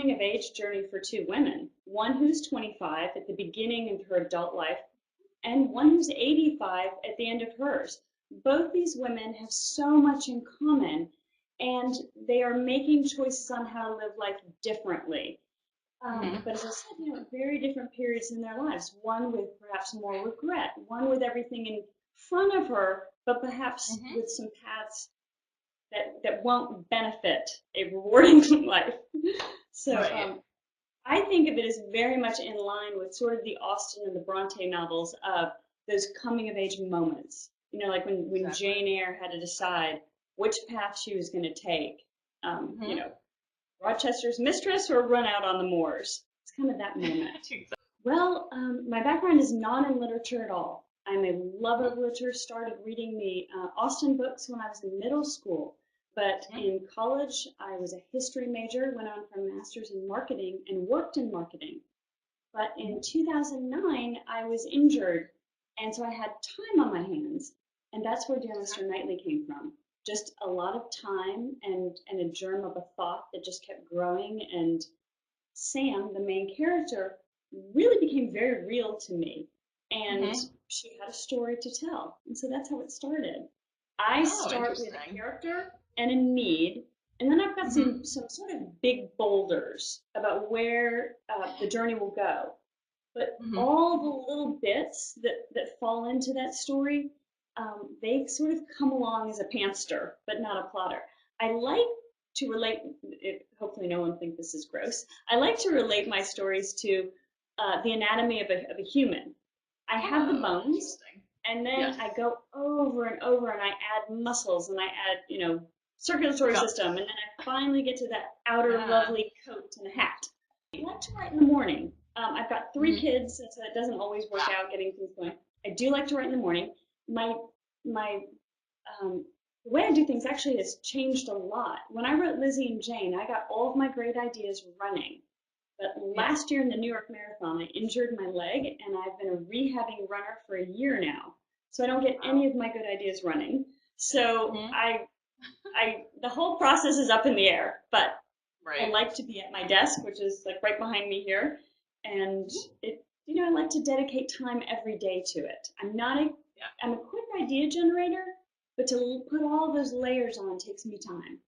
coming of age journey for two women, one who's 25 at the beginning of her adult life and one who's 85 at the end of hers. Both these women have so much in common, and they are making choices on how to live life differently. But as I said, very different periods in their lives. One with perhaps more regret, one with everything in front of her, but perhaps with some paths that won't benefit a rewarding life. So I think of it as very much in line with sort of the Austen and the Brontë novels of those coming of age moments. Like when Jane Eyre had to decide which path she was going to take. Rochester's mistress or run out on the moors. It's kind of that moment. Well, my background is not in literature at all. I'm a lover of literature, started reading the Austen books when I was in middle school. But in college, I was a history major, went on for a master's in marketing, and worked in marketing. But in 2009, I was injured, and so I had time on my hands. And that's where Dear Mr. Knightley came from. Just a lot of time and a germ of a thought that just kept growing. And Sam, the main character, really became very real to me. And she had a story to tell. And so that's how it started. I start with a character and a need, and then I've got some sort of big boulders about where the journey will go. But all the little bits that fall into that story, they sort of come along as a pantster, but not a plotter. I like to relate, hopefully no one thinks this is gross, I like to relate my stories to the anatomy of a human. I have the bones, and then I go over and over, and I add muscles, and I add, circulatory system, and then I finally get to that outer lovely coat and hat. I like to write in the morning. I've got 3 kids, and so it doesn't always work out getting things going. I do like to write in the morning. The way I do things actually has changed a lot. When I wrote Lizzie and Jane, I got all of my great ideas running. But last year in the New York Marathon, I injured my leg, and I've been a rehabbing runner for a year now. So I don't get any of my good ideas running. So the whole process is up in the air. But I like to be at my desk, which is like right behind me here, and I like to dedicate time every day to it. I'm a quick idea generator, but to put all those layers on takes me time.